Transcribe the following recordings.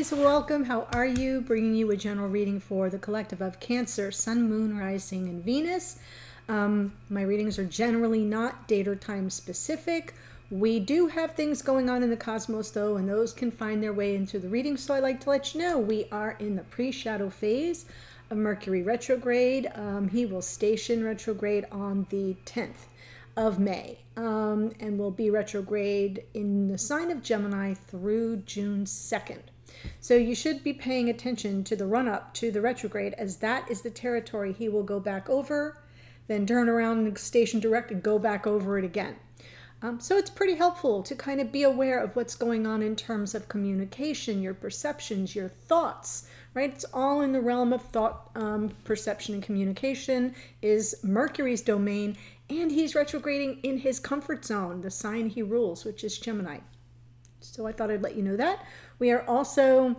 friends, welcome. How are you? Bringing you a general reading for the collective of Cancer, Sun, Moon, Rising, and Venus. My readings are generally not date or time specific. We do have things going on in the cosmos though, and those can find their way into the reading. So I like to let you know we are in the pre-shadow phase of Mercury retrograde. He will station retrograde on the 10th of May, and will be retrograde in the sign of Gemini through June 2nd. So you should be paying attention to the run-up to the retrograde, as that is the territory he will go back over, then turn around and station direct and go back over it again. So it's pretty helpful to kind of be aware of what's going on in terms of communication, your perceptions, your thoughts, right? It's all in the realm of thought, perception, and communication is Mercury's domain, and he's retrograding in his comfort zone, the sign he rules, which is Gemini. So I thought I'd let you know that. We are also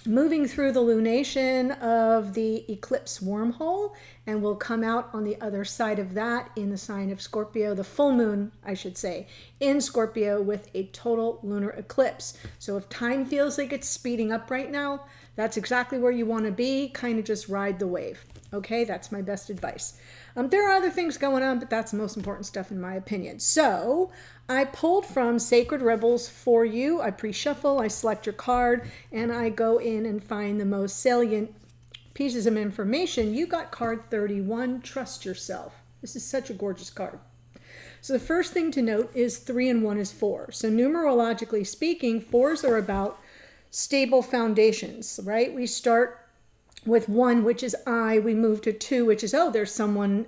moving through the lunation of the eclipse wormhole, and we'll come out on the other side of that in the sign of Scorpio, the full moon, I should say, in Scorpio with a total lunar eclipse. So if time feels like it's speeding up right now, that's exactly where you want to be. Kind of just ride the wave. Okay, that's my best advice. There are other things going on, but that's the most important stuff in my opinion. So I pulled from Sacred Rebels for you. I pre-shuffle, I select your card, and I go in and find the most salient pieces of information. You got card 31, Trust Yourself. This is such a gorgeous card. So the first thing to note is 3 and 1 is 4. So numerologically speaking, 4s are about stable foundations, right? We start with 1, which is I. We move to 2, which is, oh, there's someone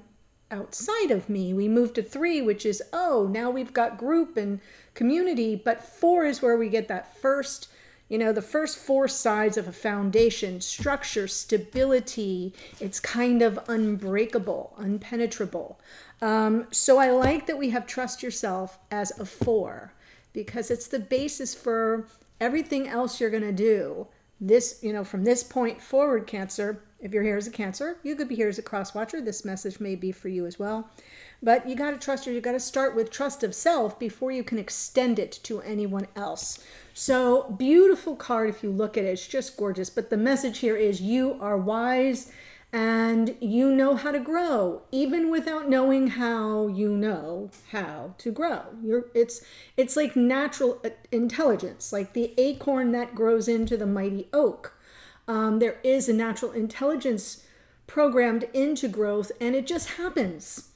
outside of me. We move to 3, which is, oh, now we've got group and community. But 4 is where we get that first, the first 4 sides of a foundation: structure, stability. It's kind of unbreakable, unpenetrable. So I like that we have Trust Yourself as a 4, because it's the basis for everything else you're going to do. This, from this point forward, Cancer, if you're here as a Cancer, you could be here as a cross watcher. This message may be for you as well. But you got to trust you. You got to start with trust of self before you can extend it to anyone else. So beautiful card if you look at it. It's just gorgeous. But the message here is you are wise and you know how to grow, even without knowing how you know how to grow. It's like natural intelligence, like the acorn that grows into the mighty oak. There is a natural intelligence programmed into growth, and it just happens.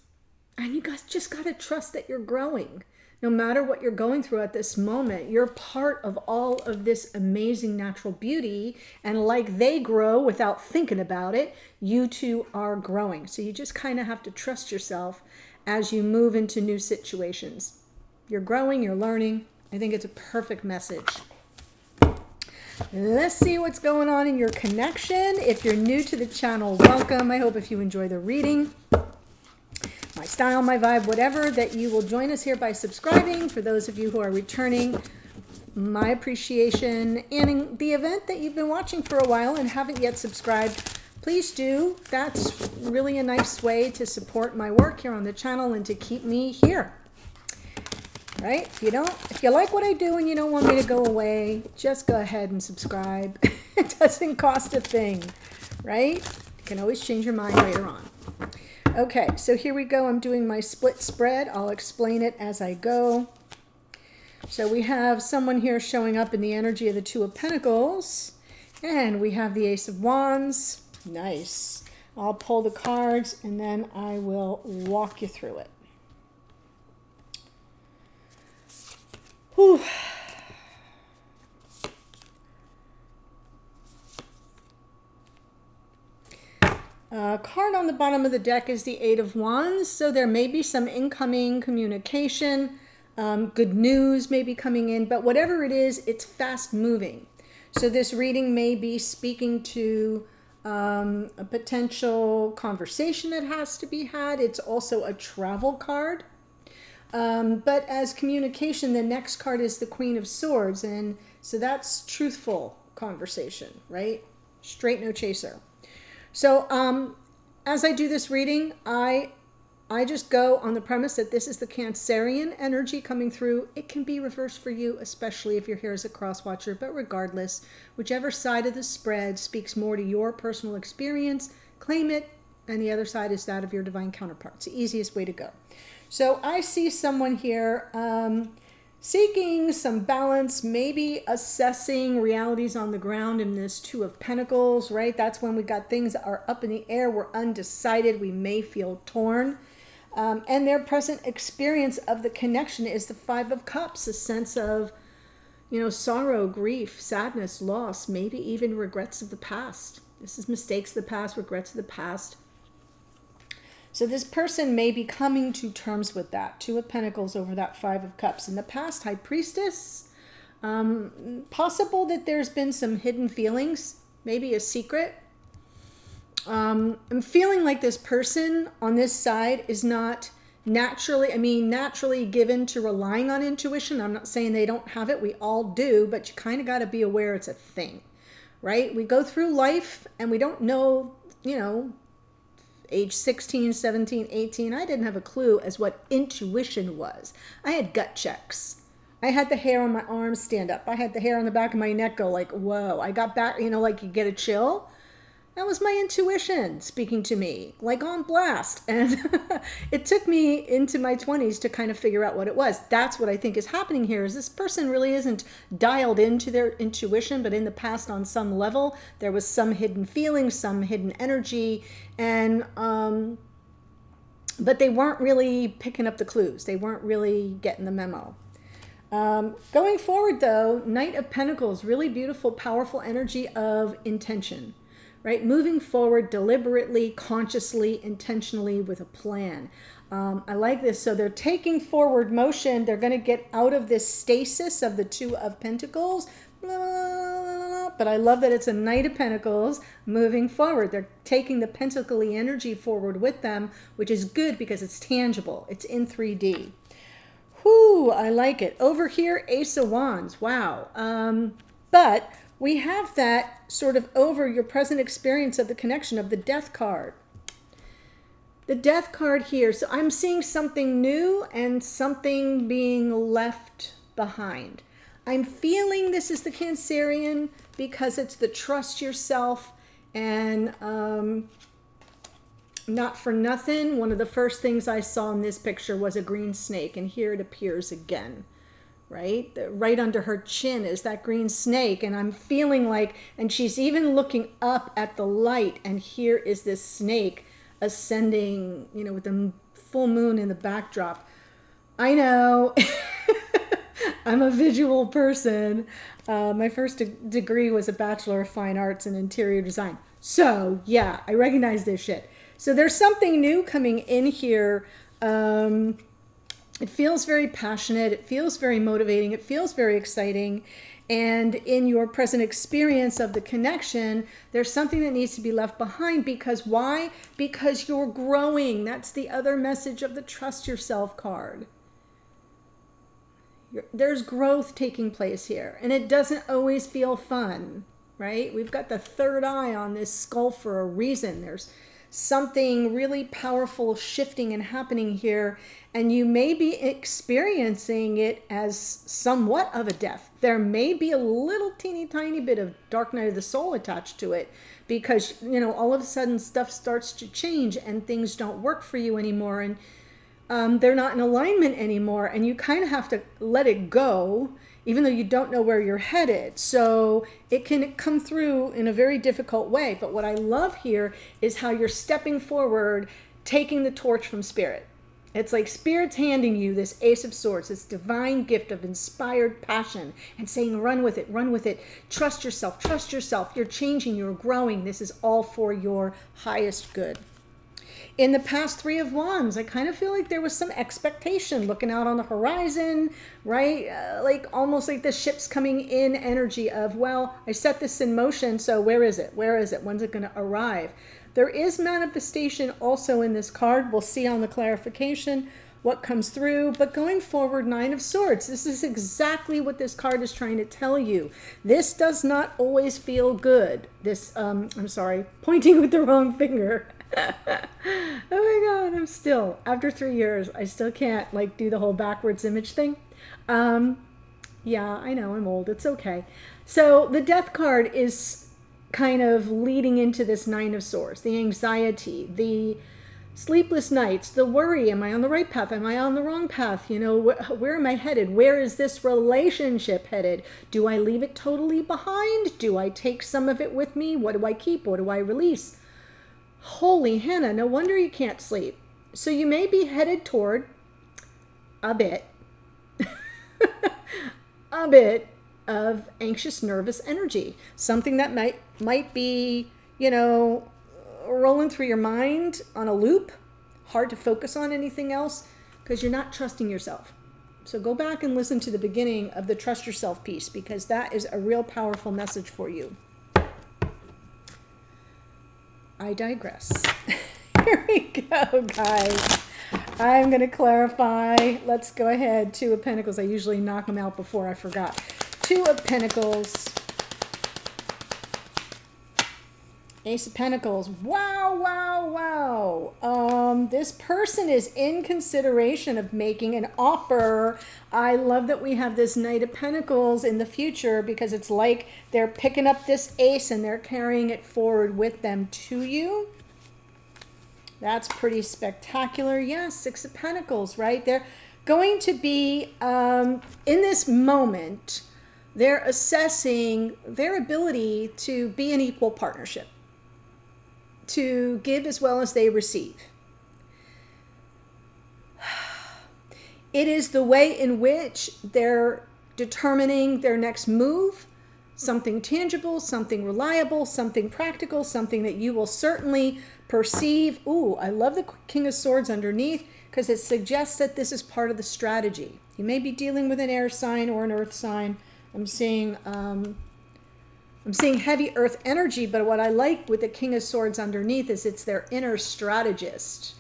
And you guys just got to trust that you're growing. No matter what you're going through at this moment, you're part of all of this amazing natural beauty. And like they grow without thinking about it, you too are growing. So you just kind of have to trust yourself as you move into new situations. You're growing, you're learning. I think it's a perfect message. Let's see what's going on in your connection. If you're new to the channel, welcome. I hope if you enjoy the reading, my style, my vibe, whatever, that you will join us here by subscribing. For those of you who are returning, my appreciation. And in the event that you've been watching for a while and haven't yet subscribed, please do. That's really a nice way to support my work here on the channel and to keep me here. Right? If you like what I do and you don't want me to go away, just go ahead and subscribe. It doesn't cost a thing, right? You can always change your mind later on. Okay, so here we go. I'm doing my split spread. I'll explain it as I go. So we have someone here showing up in the energy of the 2 of Pentacles, and we have the Ace of Wands. Nice. I'll pull the cards and then I will walk you through it. Whew. Card on the bottom of the deck is the 8 of Wands. So there may be some incoming communication. Good news may be coming in. But whatever it is, it's fast moving. So this reading may be speaking to a potential conversation that has to be had. It's also a travel card. But as communication, the next card is the Queen of Swords. And so that's truthful conversation, right? Straight, no chaser. So as I do this reading, I I just go on the premise that this is the Cancerian energy coming through. It can be reversed for you, especially if you're here as a cross watcher, but regardless, whichever side of the spread speaks more to your personal experience, claim it, and the other side is that of your divine counterpart. It's the easiest way to go. So I see someone here seeking some balance, maybe assessing realities on the ground in this Two of Pentacles, right? That's when we got things that are up in the air. We're undecided. We may feel torn. And their present experience of the connection is the Five of Cups, a sense of, sorrow, grief, sadness, loss, maybe even regrets of the past. This is mistakes of the past, regrets of the past. So this person may be coming to terms with that. Two of Pentacles over that Five of Cups. In the past, High Priestess. Possible that there's been some hidden feelings, maybe a secret. I'm feeling like this person on this side is not naturally given to relying on intuition. I'm not saying they don't have it. We all do, but you kind of got to be aware it's a thing, right? We go through life and we don't know, age 16, 17, 18, I didn't have a clue as what intuition was. I had gut checks. I had the hair on my arms stand up. I had the hair on the back of my neck go like, whoa. I got back, like you get a chill. That was my intuition speaking to me, like on blast. And it took me into my 20s to kind of figure out what it was. That's what I think is happening here, is this person really isn't dialed into their intuition, but in the past on some level, there was some hidden feeling, some hidden energy, and but they weren't really picking up the clues. They weren't really getting the memo. Going forward though, Knight of Pentacles, really beautiful, powerful energy of intention. Right? Moving forward deliberately, consciously, intentionally with a plan. I like this. So they're taking forward motion. They're going to get out of this stasis of the Two of Pentacles. But I love that it's a Knight of Pentacles moving forward. They're taking the Pentacle-y energy forward with them, which is good because it's tangible. It's in 3D. Whoo, I like it. Over here, Ace of Wands. Wow. But we have that sort of over your present experience of the connection of the Death card. The Death card here. So I'm seeing something new and something being left behind. I'm feeling this is the Cancerian because it's the trust yourself, and not for nothing, one of the first things I saw in this picture was a green snake, and here it appears again. Right? Right under her chin is that green snake. And I'm feeling like, and she's even looking up at the light, and here is this snake ascending, with the full moon in the backdrop. I know. I'm a visual person. My first degree was a Bachelor of Fine Arts in Interior Design. So yeah, I recognize this shit. So there's something new coming in here. It feels very passionate. It feels very motivating. It feels very exciting. And in your present experience of the connection, there's something that needs to be left behind. Because why? Because you're growing. That's the other message of the Trust Yourself card. There's growth taking place here. And it doesn't always feel fun, right? We've got the third eye on this skull for a reason. There's something really powerful shifting and happening here, and you may be experiencing it as somewhat of a death. There may be a little teeny tiny bit of dark night of the soul attached to it, because all of a sudden stuff starts to change and things don't work for you anymore, and they're not in alignment anymore, and you kind of have to let it go, even though you don't know where you're headed. So it can come through in a very difficult way. But what I love here is how you're stepping forward, taking the torch from Spirit. It's like Spirit's handing you this Ace of Swords, this divine gift of inspired passion, and saying, run with it, trust yourself, you're changing, you're growing, this is all for your highest good. In the past Three of Wands, I kind of feel like there was some expectation looking out on the horizon, right? Like almost like the ship's coming in energy of, well, I set this in motion, so where is it? When's it going to arrive? There is manifestation also in this card. We'll see on the clarification what comes through. But going forward, Nine of Swords, this is exactly what this card is trying to tell you. This does not always feel good. This, I'm sorry, pointing with the wrong finger. Oh my God, I'm still, after 3 years, I still can't like do the whole backwards image thing. Yeah, I know I'm old. It's okay. So the Death card is kind of leading into this Nine of Swords, the anxiety, the sleepless nights, the worry. Am I on the right path? Am I on the wrong path? You know, where am I headed? Where is this relationship headed? Do I leave it totally behind? Do I take some of it with me? What do I keep? What do I release? Holy Hannah, no wonder you can't sleep. So you may be headed toward a bit a bit of anxious, nervous energy. Something that might be, you know, rolling through your mind on a loop. Hard to focus on anything else because you're not trusting yourself. So go back and listen to the beginning of the Trust Yourself piece, because that is a real powerful message for you. I digress. Here we go, guys. I'm going to clarify. Let's go ahead. Two of Pentacles. I usually knock them out before I forgot. Two of Pentacles. Ace of Pentacles. Wow, wow, wow. This person is in consideration of making an offer. I love that we have this Knight of Pentacles in the future, because it's like they're picking up this ace and they're carrying it forward with them to you. That's pretty spectacular. Yeah, Six of Pentacles, right? They're going to be, in this moment, they're assessing their ability to be an equal partnership, to give as well as they receive. It is the way in which they're determining their next move, something tangible, something reliable, something practical, something that you will certainly perceive. Ooh, I love the King of Swords underneath, because it suggests that this is part of the strategy. You may be dealing with an air sign or an earth sign. I'm seeing heavy earth energy, but what I like with the King of Swords underneath is it's their inner strategist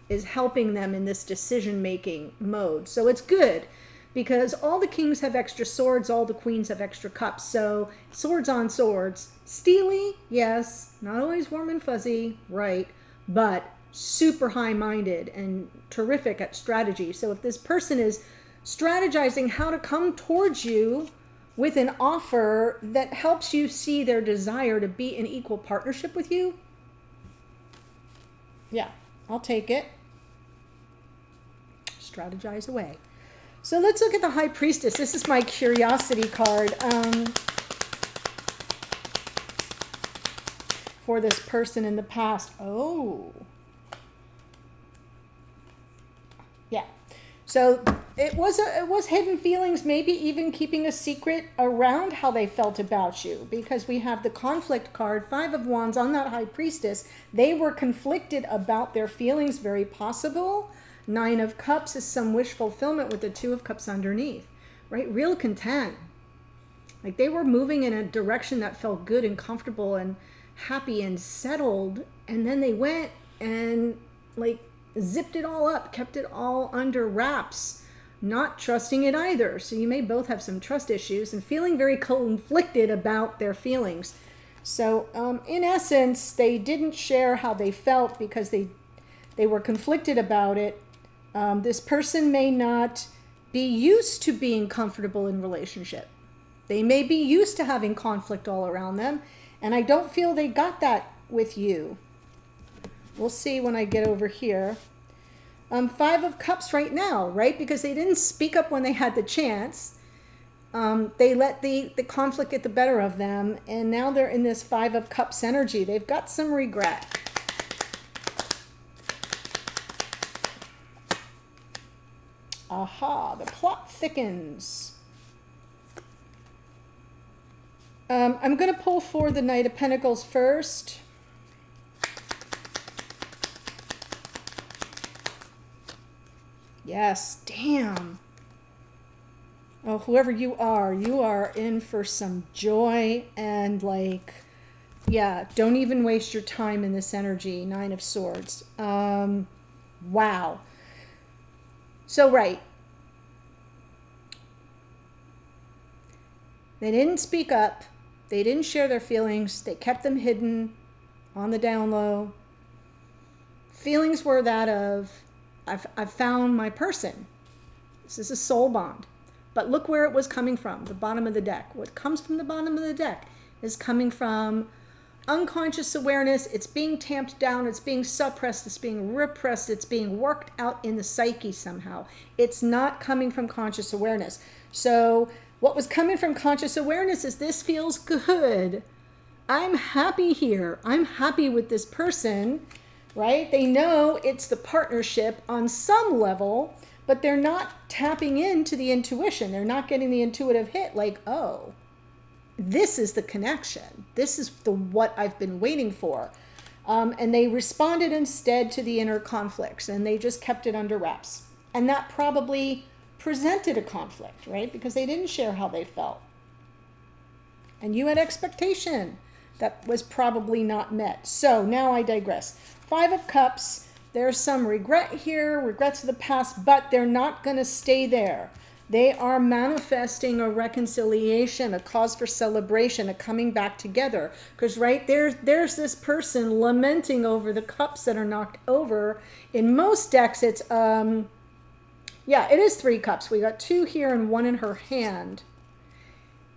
is helping them in this decision-making mode. So it's good, because all the kings have extra swords, all the queens have extra cups. So swords on swords. Steely, yes, not always warm and fuzzy, right, but super high-minded and terrific at strategy. So if this person is strategizing how to come towards you with an offer that helps you see their desire to be in equal partnership with you, yeah, I'll take it. Strategize away. So let's look at the High Priestess. This is my curiosity card for this person in the past. Oh, yeah. So it was hidden feelings, maybe even keeping a secret around how they felt about you, because we have the conflict card, Five of Wands on that High Priestess. They were conflicted about their feelings, very possible. Nine of Cups is some wish fulfillment with the Two of Cups underneath, right? Real content. Like they were moving in a direction that felt good and comfortable and happy and settled, and then they went and like zipped it all up, kept it all under wraps, not trusting it either. So you may both have some trust issues and feeling very conflicted about their feelings. So in essence, they didn't share how they felt because they were conflicted about it. This person may not be used to being comfortable in relationship. They may be used to having conflict all around them, and I don't feel they got that with you. We'll see when I get over here. Five of Cups right now, right? Because they didn't speak up when they had the chance. They let the conflict get the better of them, and now they're in this Five of Cups energy. They've got some regret. Aha, the plot thickens. I'm going to pull for the Knight of Pentacles first. Yes, damn. Oh, whoever you are in for some joy and like, yeah, don't even waste your time in this energy. Nine of Swords. Wow. So, right. They didn't speak up. They didn't share their feelings. They kept them hidden on the down low. feelings were that of, I've found my person. This is a soul bond. But look where it was coming from, the bottom of the deck. What comes from the bottom of the deck is coming from unconscious awareness. It's being tamped down, it's being suppressed, it's being repressed, it's being worked out in the psyche somehow. It's not coming from conscious awareness. So what was coming from conscious awareness is, this feels good. I'm happy here. I'm happy with this person, right? They know it's the partnership on some level, but they're not tapping into the intuition. They're not getting the intuitive hit like, oh, this is the connection. This is what I've been waiting for. And they responded instead to the inner conflicts, and they just kept it under wraps. And that probably presented a conflict, right? Because they didn't share how they felt. And you had expectation that was probably not met. So now I digress. 5 of Cups, there's some regret here, regrets of the past, but they're not going to stay there. They are manifesting a reconciliation, a cause for celebration, a coming back together. Because right there's this person lamenting over the cups that are knocked over. In most decks, it's, yeah, it is 3 cups. We got 2 here and 1 in her hand.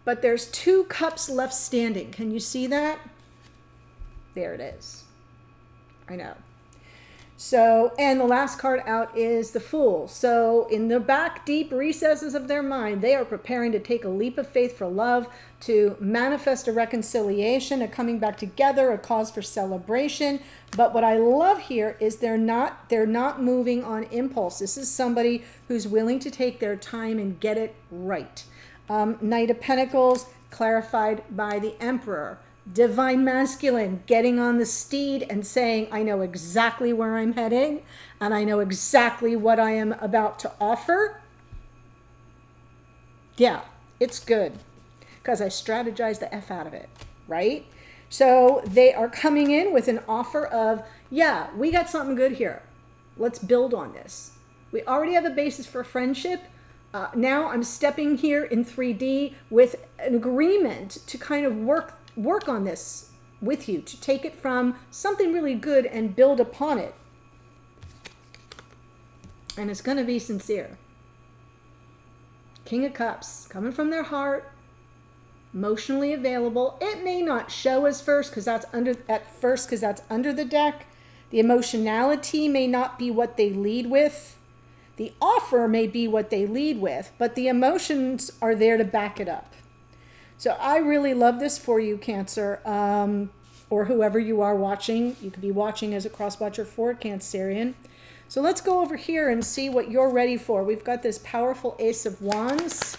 But there's 2 cups left standing. Can you see that? There it is. I know. So, and the last card out is the Fool. So in the back deep recesses of their mind, they are preparing to take a leap of faith for love, to manifest a reconciliation, a coming back together, a cause for celebration. But what I love here is they're not moving on impulse. This is somebody who's willing to take their time and get it right. Knight of Pentacles, clarified by the Emperor. Divine Masculine, getting on the steed and saying, I know exactly where I'm heading, and I know exactly what I am about to offer. Yeah, it's good, because I strategized the F out of it, right? So they are coming in with an offer of, yeah, we got something good here. Let's build on this. We already have a basis for friendship. Now I'm stepping here in 3D with an agreement to kind of work on this with you, to take it from something really good and build upon it. And it's going to be sincere. King of Cups, coming from their heart, emotionally available. It may not show as first because that's under the deck. The emotionality may not be what they lead with. The offer may be what they lead with, but the emotions are there to back it up. So I really love this for you, Cancer, or whoever you are watching. You could be watching as a cross-watcher for Cancerian. So let's go over here and see what you're ready for. We've got this powerful Ace of Wands,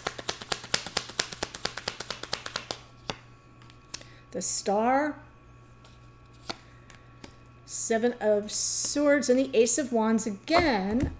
the Star, 7 of Swords, and the Ace of Wands again.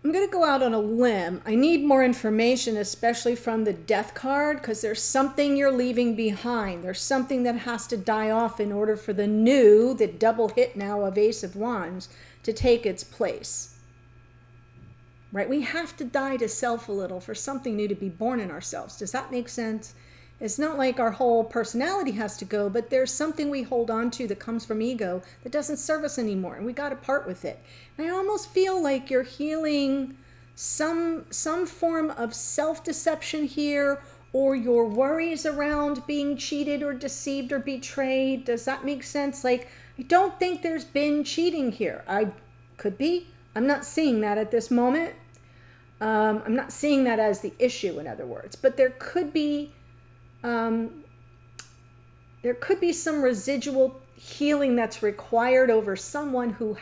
I'm going to go out on a limb. I need more information, especially from the Death card, because there's something you're leaving behind. There's something that has to die off in order for the new, the double hit now of Ace of Wands, to take its place. Right? We have to die to self a little for something new to be born in ourselves. Does that make sense? It's not like our whole personality has to go, but there's something we hold on to that comes from ego that doesn't serve us anymore, and we got to part with it. And I almost feel like you're healing some form of self-deception here, or your worries around being cheated or deceived or betrayed. Does that make sense? Like, I don't think there's been cheating here. I could be. I'm not seeing that at this moment. I'm not seeing that as the issue, in other words. But there could be some residual healing that's required over someone who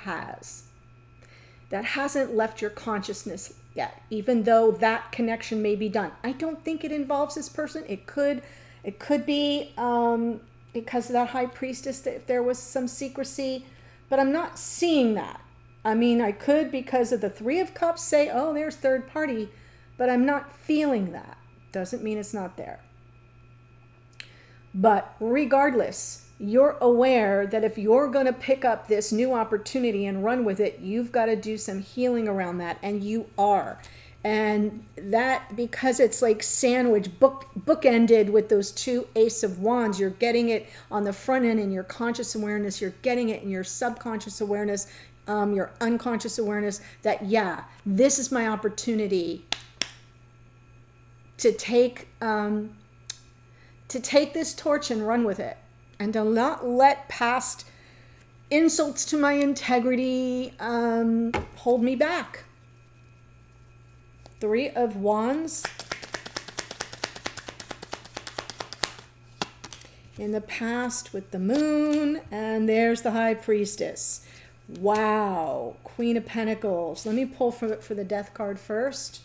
that hasn't left your consciousness yet, even though that connection may be done. I don't think it involves this person. It could be because of that High Priestess, if there was some secrecy, but I'm not seeing that. I mean, I could, because of the 3 of Cups, say, oh, there's third party, but I'm not feeling that. Doesn't mean it's not there. But regardless, you're aware that if you're going to pick up this new opportunity and run with it, you've got to do some healing around that, and you are. And that, because it's like sandwich, bookended with those two Ace of Wands, you're getting it on the front end in your conscious awareness, you're getting it in your subconscious awareness, your unconscious awareness, that, yeah, this is my opportunity to take this torch and run with it, and to not let past insults to my integrity hold me back. 3 of Wands. In the past with the Moon, and there's the High Priestess. Wow. Queen of Pentacles. Let me pull for the Death card first.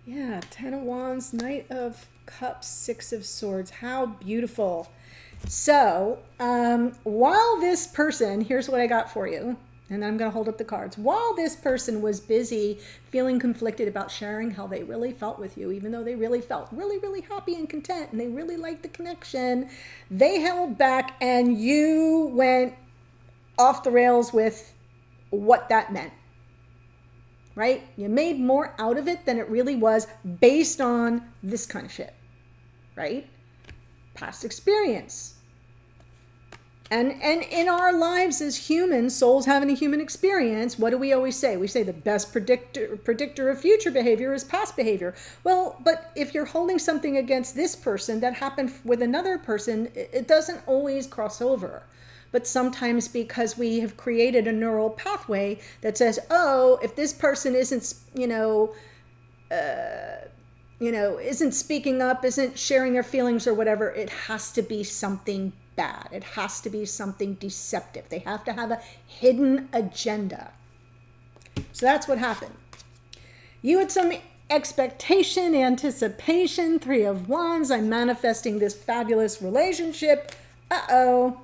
Yeah, 10 of Wands, Knight of Cups, 6 of Swords. How beautiful. So, while this person, here's what I got for you, and then I'm going to hold up the cards. While this person was busy feeling conflicted about sharing how they really felt with you, even though they really felt really, really happy and content, and they really liked the connection, they held back, and you went off the rails with what that meant. Right? You made more out of it than it really was based on this kind of shit. Right? Past experience. And in our lives as humans, souls having a human experience, what do we always say? We say the best predictor of future behavior is past behavior. Well, but if you're holding something against this person that happened with another person, it doesn't always cross over. But sometimes, because we have created a neural pathway that says, oh, if this person isn't, isn't speaking up, isn't sharing their feelings or whatever, it has to be something bad. It has to be something deceptive. They have to have a hidden agenda. So that's what happened. You had some expectation, anticipation, 3 of Wands. I'm manifesting this fabulous relationship. Uh-oh.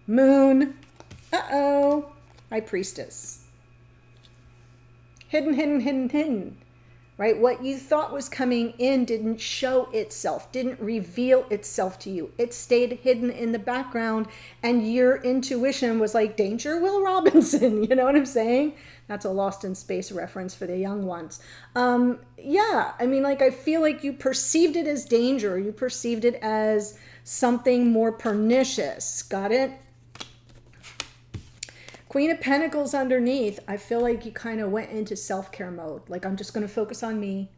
Moon. Uh-oh. High Priestess. Hidden. Right? What you thought was coming in didn't show itself, didn't reveal itself to you. It stayed hidden in the background, and your intuition was like, danger, Will Robinson. You know what I'm saying? That's a Lost in Space reference for the young ones. Yeah, I mean, like, I feel like you perceived it as danger. You perceived it as something more pernicious. Got it? Queen of Pentacles underneath. I feel like you kind of went into self-care mode. Like, I'm just going to focus on me.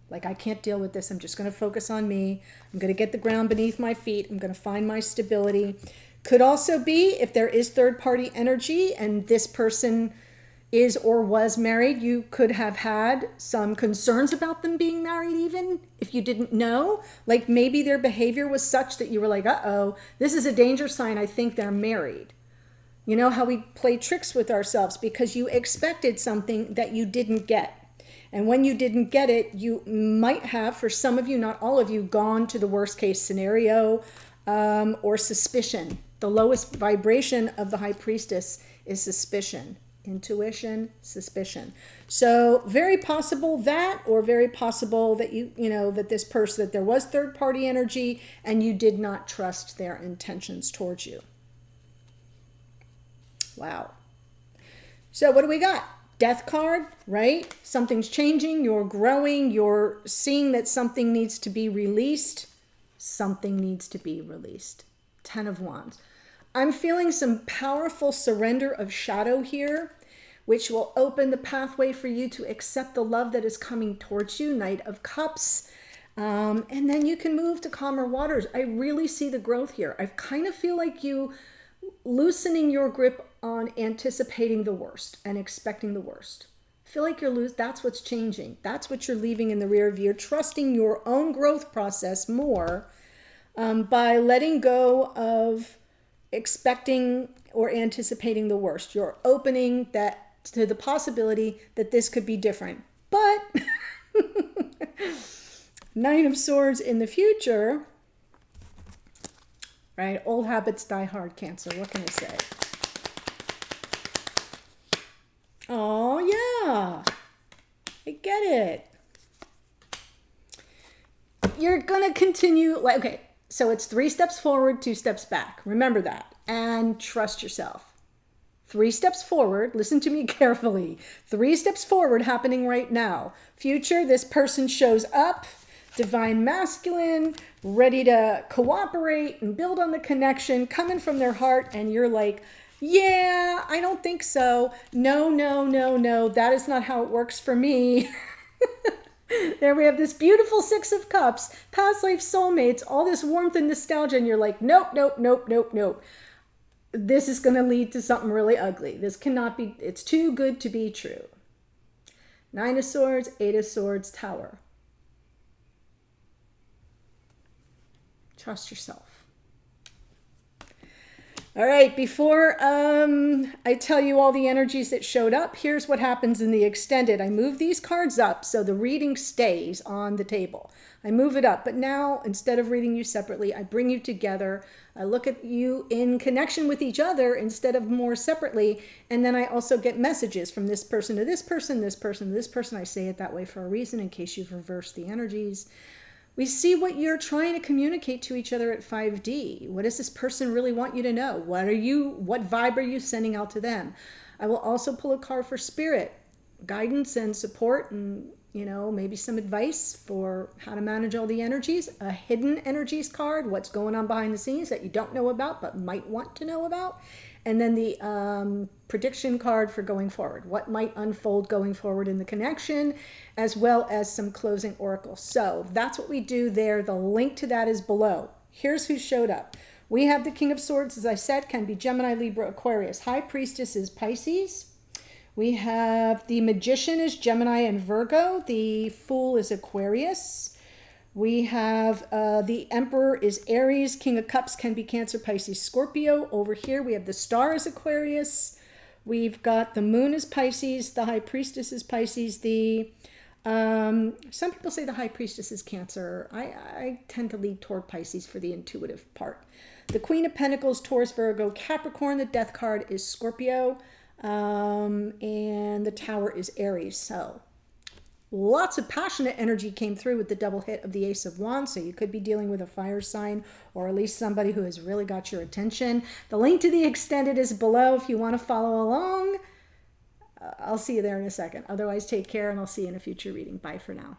Like, I can't deal with this. I'm just going to focus on me. I'm going to get the ground beneath my feet. I'm going to find my stability. Could also be, if there is third-party energy and this person is or was married, you could have had some concerns about them being married, even if you didn't know. Like, maybe their behavior was such that you were like, uh-oh, this is a danger sign. I think they're married. You know how we play tricks with ourselves because you expected something that you didn't get. And when you didn't get it, you might have, for some of you, not all of you, gone to the worst case scenario or suspicion. The lowest vibration of the High Priestess is suspicion. Intuition, suspicion. So very possible that, or very possible that that this person, that there was third party energy and you did not trust their intentions towards you. Wow. So what do we got? Death card, right? Something's changing, you're growing, you're seeing that something needs to be released. Something needs to be released. 10 of Wands. I'm feeling some powerful surrender of shadow here, which will open the pathway for you to accept the love that is coming towards you. Knight of Cups. And then you can move to calmer waters. I really see the growth here. I kind of feel like you loosening your grip on anticipating the worst and expecting the worst. I feel like that's what's changing. That's what you're leaving in the rear view. You're trusting your own growth process more by letting go of expecting or anticipating the worst. You're opening that to the possibility that this could be different. But Nine of Swords in the future, right? Old habits die hard, Cancer. What can I say? Oh, yeah. I get it. you're going to continue, like, okay, so it's 3 steps forward, 2 steps back. Remember that. And trust yourself. 3 steps forward, listen to me carefully. 3 steps forward happening right now. Future, this person shows up, divine masculine, ready to cooperate and build on the connection, coming from their heart, and you're like, yeah, I don't think so. No, no, no, no, that is not how it works for me. There we have this beautiful 6 of Cups, past life soulmates, all this warmth and nostalgia, and you're like, nope, nope, nope, nope, nope. This is going to lead to something really ugly. This cannot be, it's too good to be true. 9 of Swords, 8 of Swords, Tower. Trust yourself. All right, before I tell you all the energies that showed up, here's what happens in the extended. I move these cards up so the reading stays on the table. I move it up, but now instead of reading you separately, I bring you together. I look at you in connection with each other instead of more separately, and then I also get messages from this person to this person, this person to this person. I say it that way for a reason in case you've reversed the energies. We see what you're trying to communicate to each other at 5D. What does this person really want you to know? What vibe are you sending out to them? I will also pull a card for spirit, guidance and support, and maybe some advice for how to manage all the energies. A hidden energies card, what's going on behind the scenes that you don't know about but might want to know about. And then the prediction card for going forward, what might unfold going forward in the connection, as well as some closing oracles. So that's what we do there. The link to that is below. Here's who showed up. We have the King of Swords, as I said, can be Gemini, Libra, Aquarius. High Priestess is Pisces. We have the Magician is Gemini and Virgo. The Fool is Aquarius. We have the Emperor is Aries. King of Cups can be Cancer, Pisces, Scorpio. Over here we have the Star is Aquarius. We've got the Moon is Pisces. The High Priestess is Pisces. Some people say the High Priestess is Cancer. I tend to lean toward Pisces for the intuitive part. The Queen of Pentacles, Taurus, Virgo, Capricorn. The Death card is Scorpio. And the Tower is Aries. So lots of passionate energy came through with the double hit of the Ace of Wands. So you could be dealing with a fire sign, or at least somebody who has really got your attention. The link to the extended is below if you want to follow along. I'll see you there in a second. Otherwise, take care, and I'll see you in a future reading. Bye for now.